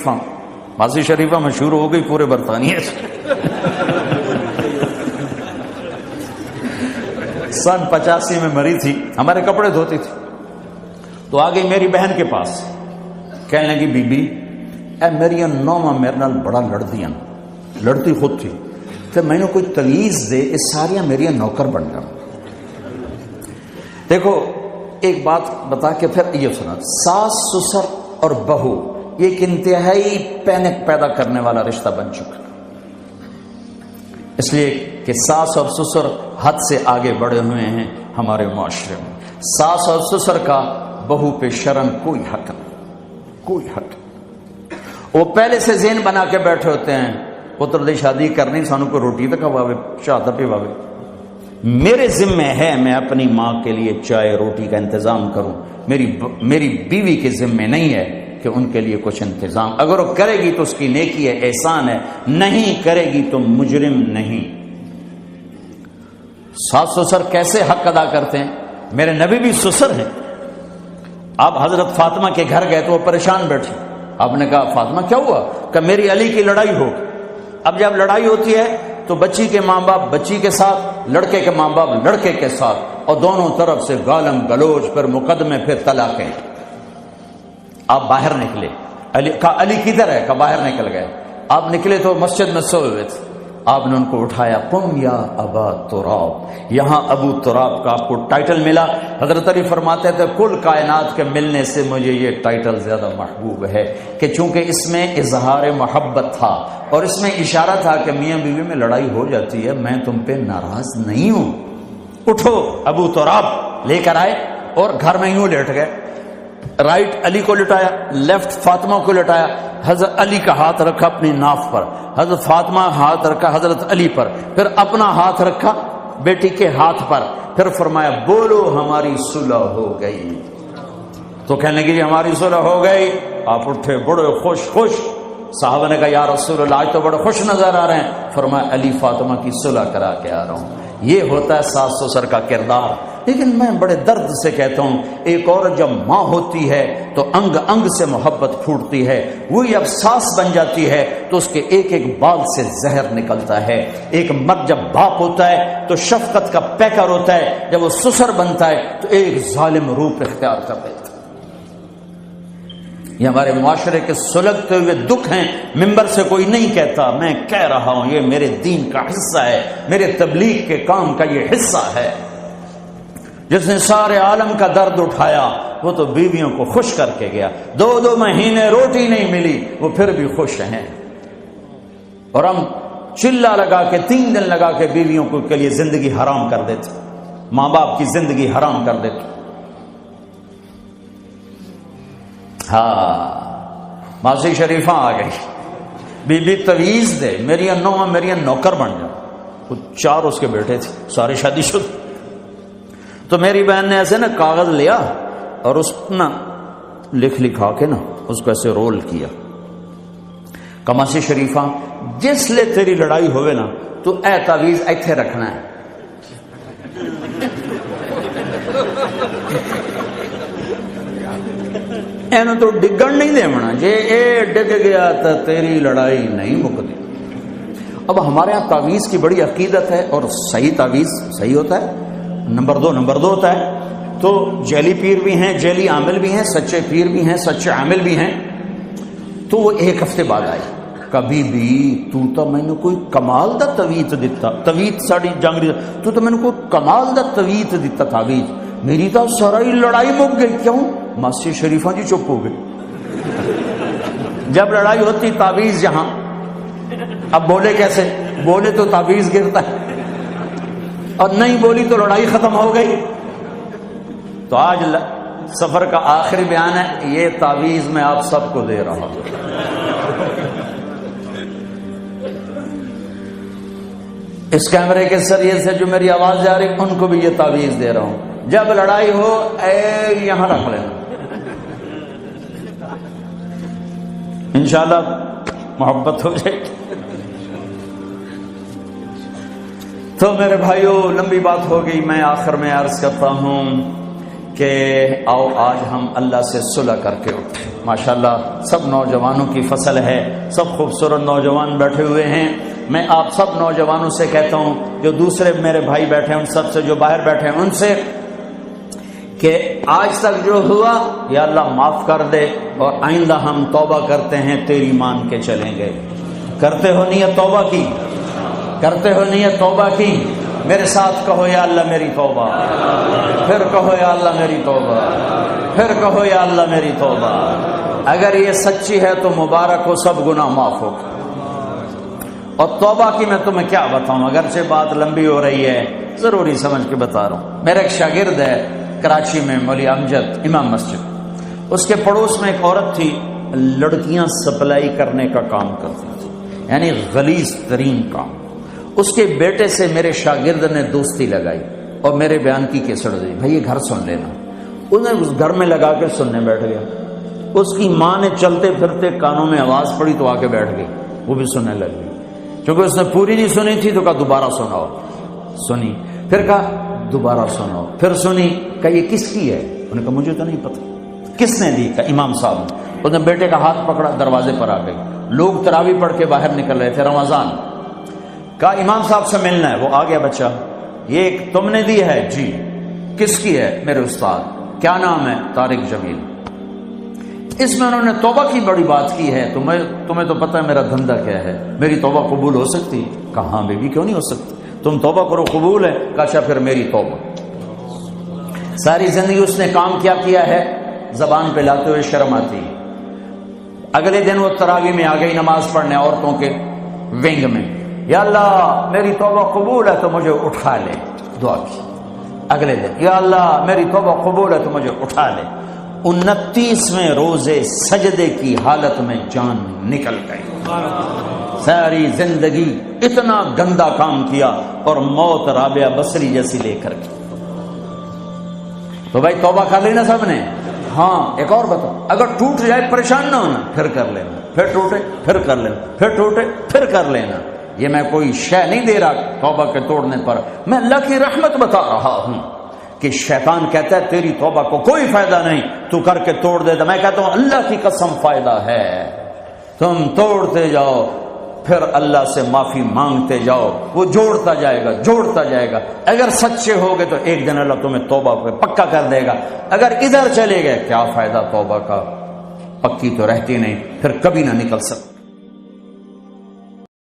شریفہ، ماسی شریفہ مشہور ہو گئی پورے برطانیہ سے۔ سن 85 میں مری تھی، ہمارے کپڑے دھوتی تھی، تو آ گئی میری بہن کے پاس، کہنے لگی بی بی اے میری نوما میرے نال بڑا لڑدیاں، لڑتی خود تھی، تو میں نے کوئی تویز دے اس ساریاں میری نوکر بن جاؤں۔ دیکھو ایک بات بتا کے پھر یہ سنا، ساس سسر اور بہو یہ ایک انتہائی پینک پیدا کرنے والا رشتہ بن چکا، اس لیے کہ ساس اور سسر حد سے آگے بڑھے ہوئے ہیں ہمارے معاشرے میں۔ ساس اور سسر کا بہو پہ شرم کوئی حق نہیں، کوئی حق نہیں۔ وہ پہلے سے ذہن بنا کے بیٹھے ہوتے ہیں پتر دی شادی کرنی، سانو کو روٹی تو کھواوے، چاہ تو پیواوے، میرے ذمہ ہے میں اپنی ماں کے لیے چائے روٹی کا انتظام کروں، میری بیوی کے ذمہ نہیں ہے کہ ان کے لیے کچھ انتظام، اگر وہ کرے گی تو اس کی نیکی ہے، احسان ہے، نہیں کرے گی تو مجرم نہیں۔ ساس سسر کیسے حق ادا کرتے ہیں؟ میرے نبی بھی سسر ہیں۔ آپ حضرت فاطمہ کے گھر گئے تو وہ پریشان بیٹھی، آپ نے کہا فاطمہ کیا ہوا؟ کہ میری علی کی لڑائی ہو۔ اب جب لڑائی ہوتی ہے تو بچی کے ماں باپ بچی کے ساتھ، لڑکے کے ماں باپ لڑکے کے ساتھ، اور دونوں طرف سے گالم گلوچ، پھر مقدمے، پھر طلاقیں۔ آپ باہر نکلے، علی کدھر ہے؟ کہ باہر نکل گئے۔ آپ نکلے تو مسجد میں سوئے ہوئے تھے، آپ نے ان کو اٹھایا، قم یا ابا تراب۔ یہاں ابو تراب کا آپ کو ٹائٹل ملا۔ حضرت علی فرماتے تھے کل کائنات کے ملنے سے مجھے یہ ٹائٹل زیادہ محبوب ہے، کہ چونکہ اس میں اظہار محبت تھا اور اس میں اشارہ تھا کہ میاں بیوی میں لڑائی ہو جاتی ہے، میں تم پہ ناراض نہیں ہوں، اٹھو۔ ابو تراب لے کر آئے اور گھر میں یوں لیٹ گئے، رائٹ علی کو لٹایا، لیفٹ فاطمہ کو لٹایا، حضرت علی کا ہاتھ رکھا اپنی ناف پر، حضرت فاطمہ ہاتھ رکھا حضرت علی پر، پھر اپنا ہاتھ رکھا بیٹی کے ہاتھ پر، پھر فرمایا بولو ہماری صلح ہو گئی۔ تو کہنے لگی ہماری صلح ہو گئی۔ آپ اٹھے بڑے خوش۔ صحابہ نے کہا یا رسول اللہ آج تو بڑے خوش نظر آ رہے ہیں۔ فرمایا علی فاطمہ کی صلح کرا کے آ رہا ہوں۔ یہ ہوتا ہے ساس سسر کا کردار۔ لیکن میں بڑے درد سے کہتا ہوں، ایک عورت جب ماں ہوتی ہے تو انگ انگ سے محبت پھوٹتی ہے، وہی اب ساس بن جاتی ہے تو اس کے ایک ایک بال سے زہر نکلتا ہے۔ ایک مرد جب باپ ہوتا ہے تو شفقت کا پیکر ہوتا ہے، جب وہ سسر بنتا ہے تو ایک ظالم روپ اختیار کر لیتا ہے۔ یہ ہمارے معاشرے کے سلگتے ہوئے دکھ ہیں، ممبر سے کوئی نہیں کہتا، میں کہہ رہا ہوں، یہ میرے دین کا حصہ ہے، میرے تبلیغ کے کام کا یہ حصہ ہے۔ جس نے سارے عالم کا درد اٹھایا وہ تو بیویوں کو خوش کر کے گیا، 2 مہینے روٹی نہیں ملی وہ پھر بھی خوش ہیں، اور ہم چلا لگا کے 3 دن لگا کے بیویوں کو کے لیے زندگی حرام کر دیتے، ماں باپ کی زندگی حرام کر دیتے۔ ہاں ماسی شریفہ آ گئی، بی بی تویز دے، میری نوکر بن جا۔ وہ 4 اس کے بیٹے تھے، سارے شادی شدہ۔ تو میری بہن نے ایسے نا کاغذ لیا اور اس نا لکھا کے نا اس کو ایسے رول کیا، کماسی شریفہ جس لے تیری لڑائی ہوئے نا تو اے تعویذ ایتھے رکھنا ہے۔ اینو تو ڈگن نہیں دیونا، جے اے ڈگ گیا تو تیری لڑائی نہیں مکتی۔ اب ہمارے ہاں تعویذ کی بڑی عقیدت ہے، اور صحیح تعویذ صحیح ہوتا ہے، نمبر 2 ہوتا ہے۔ تو جیلی پیر بھی ہیں، جیلی عامل بھی ہیں، سچے پیر بھی ہیں، سچے عامل بھی ہیں۔ تو وہ 1 ہفتے بعد آئی، کبھی بھی تو میں نے کوئی کمال دا تویت دیتا، تویت ساڑی جانگری، تو میں نے کوئی کمال دا تویت دیتا تعویذ، میری تو ساری لڑائی مک گئی۔ کیوں؟ ماسی شریفہ جی چپ ہو گئی۔ جب لڑائی ہوتی تعویذ یہاں، اب بولے کیسے؟ بولے تو تعویذ گرتا ہے، اور نہیں بولی تو لڑائی ختم ہو گئی۔ تو آج سفر کا آخری بیان ہے، یہ تعویذ میں آپ سب کو دے رہا ہوں۔ اس کیمرے کے ذریعے سے جو میری آواز جا رہی ان کو بھی یہ تعویذ دے رہا ہوں، جب لڑائی ہو اے یہاں رکھ لینا، انشاءاللہ محبت ہو جائے۔ تو میرے بھائیوں لمبی بات ہو گئی، میں آخر میں عرض کرتا ہوں کہ آؤ آج ہم اللہ سے صلح کر کے اٹھیں۔ ماشاءاللہ سب نوجوانوں کی فصل ہے، سب خوبصورت نوجوان بیٹھے ہوئے ہیں. میں آپ سب نوجوانوں سے کہتا ہوں، جو دوسرے میرے بھائی بیٹھے ہیں ان سب سے، جو باہر بیٹھے ہیں ان سے، کہ آج تک جو ہوا یا اللہ معاف کر دے، اور آئندہ ہم توبہ کرتے ہیں، تیری مان کے چلیں گے. کرتے ہو نیت توبہ کی؟ کرتے ہو نیت توبہ کی؟ میرے ساتھ کہو یا اللہ میری توبہ، پھر کہو یا اللہ میری توبہ، پھر کہو یا اللہ میری توبہ. اگر یہ سچی ہے تو مبارک ہو، سب گناہ معاف ہو. اور توبہ کی میں تمہیں کیا بتاؤں، اگرچہ بات لمبی ہو رہی ہے، ضروری سمجھ کے بتا رہا ہوں. میرا ایک شاگرد ہے کراچی میں، مولوی امجد، امام مسجد. اس کے پڑوس میں ایک عورت تھی، لڑکیاں سپلائی کرنے کا کام کرتی تھی، یعنی غلیظ ترین کام. اس کے بیٹے سے میرے شاگرد نے دوستی لگائی اور میرے بیان کی کیسٹ دی، بھائی یہ گھر سن لینا. انہیں اس گھر میں لگا کے سننے بیٹھ گیا. اس کی ماں نے چلتے پھرتے کانوں میں آواز پڑی تو آ کے بیٹھ گئی، وہ بھی سننے لگ گئی. چونکہ اس نے پوری نہیں سنی تھی تو کہا دوبارہ سناؤ. سنی، پھر کہا دوبارہ سناؤ، پھر سنی. کہا یہ کس کی ہے؟ انہوں نے کہا مجھے تو نہیں پتا. کس نے دی؟ کہا امام صاحب نے. اس نے بیٹے کا ہاتھ پکڑا، دروازے پر آ گئی. لوگ تراویح پڑھ کے باہر نکل رہے تھے، رمضان. کہا امام صاحب سے ملنا ہے. وہ آ گیا بچہ. یہ ایک تم نے دی ہے؟ جی. کس کی ہے؟ میرے استاد. کیا نام ہے؟ طارق جمیل. اس میں انہوں نے توبہ کی بڑی بات کی ہے. تمہیں تو پتہ ہے میرا دھندا کیا ہے، میری توبہ قبول ہو سکتی؟ کہاں بیبی کیوں نہیں ہو سکتی، تم توبہ کرو قبول ہے. کہا اچھا پھر میری توبہ. ساری زندگی اس نے کام کیا ہے، زبان پہ لاتے ہوئے شرم آتی. اگلے دن وہ تراویح میں آ گئی نماز پڑھنے عورتوں کے ونگ میں. یا اللہ میری توبہ قبول ہے تو مجھے اٹھا لے. دعا کی. اگلے دن یا اللہ میری توبہ قبول ہے تو مجھے اٹھا لے. 29ویں روزے سجدے کی حالت میں جان نکل گئی. ساری زندگی اتنا گندا کام کیا اور موت رابعہ بصری جیسی لے کر کی. تو بھائی توبہ کر لینا سب نے. ہاں ایک اور بتاؤ، اگر ٹوٹ جائے پریشان نہ ہونا، پھر کر لینا، پھر ٹوٹے پھر کر لینا، پھر ٹوٹے پھر کر لینا. یہ میں کوئی شے نہیں دے رہا توبہ کے توڑنے پر، میں اللہ کی رحمت بتا رہا ہوں کہ شیطان کہتا ہے تیری توبہ کو کوئی فائدہ نہیں، تو کر کے توڑ دے. میں کہتا ہوں اللہ کی قسم فائدہ ہے. تم توڑتے جاؤ، پھر اللہ سے معافی مانگتے جاؤ، وہ جوڑتا جائے گا جوڑتا جائے گا. اگر سچے ہوگے تو ایک دن اللہ تمہیں توبہ پہ پکا کر دے گا. اگر ادھر چلے گئے کیا فائدہ توبہ کا، پکی تو رہتی نہیں، پھر کبھی نہ نکل سکتے.